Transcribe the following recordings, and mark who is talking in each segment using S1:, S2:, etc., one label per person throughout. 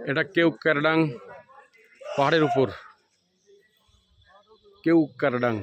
S1: এটা কেওক্রাডাং পাহাড়ের উপর, কেওক্রাডাং।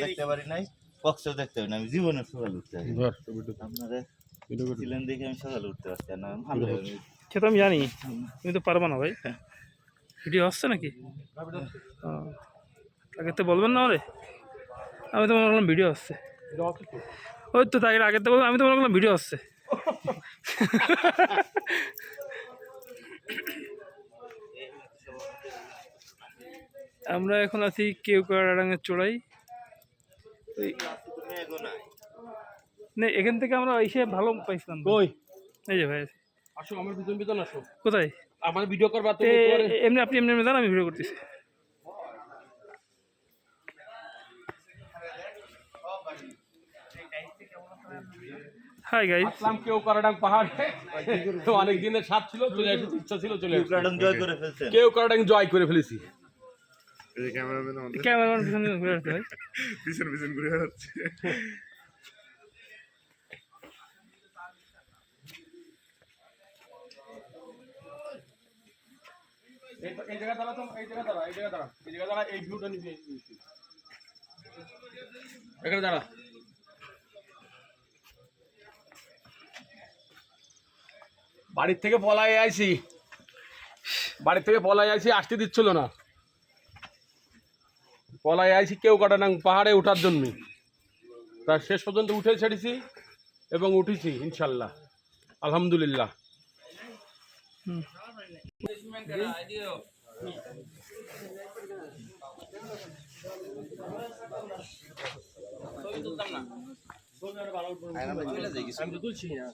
S2: দেখতে পারি নাই, কক্সও দেখতে পারি না, আমি জীবনে সকালে উঠতে পারি। আপনারা ছিলেন দেখে আমি সকালে উঠতে পারছি না। ভালো
S3: সে তো আমি জানি, তুমি তো পারবো না ভাই। ভিডিও আসছে নাকি? আগে তো বলবেন না আমারে, আমি তো মনে করলাম ভিডিও আসছে। ওই তো তাই আগে তো বললাম, আমি তো মনে করলাম ভিডিও আসছে। আমরা এখন আছি কেওক্রাডাঙের চূড়ায়। না, এখান থেকে আমরা এসে ভালো পাইছিলাম।
S1: কই
S3: এই যে ভাই,
S1: আসো আমার পিছন পিছন আসো।
S3: কোথায়?
S1: আমার ভিডিও করবা তো?
S3: এমনি আপনি এমনি জান, আমি ভিডিও করতেছি। হাই গাইস,
S1: আসলাম কেওক্রাডাং পাহাড়ে। তো অনেক দিনের স্বাদ ছিল, চলে আসার ইচ্ছা ছিল, চলে আসলাম।
S2: জয় করে ফেলছেন।
S1: কেওক্রাডাং জয় করে ফেলেছি।
S3: ক্যামেরাম্যান পিছনে ঘুরে আসছে ভাই,
S4: পিছন পিছন ঘুরে যাচ্ছে।
S1: এই জায়গা দাঁড়া তো, এই জায়গা দাঁড়া, এই জায়গা দাঁড়া, এই জায়গা দাঁড়া, এই ভিউটা নিবি। এখানে দাঁড়া। বাড়ির থেকে পলাই আইছি, বাড়ির থেকে পলাই আইছি, আসতে দিচ্ছিল না। পলাই আইছি কেওক্রাডাং পাহাড়ে ওঠার জন্য। তার শেষ পর্যন্ত উঠে ছেড়েছি এবং উঠেছি ইনশাল্লাহ, আলহামদুলিল্লাহ। আমি তো তুলছি না।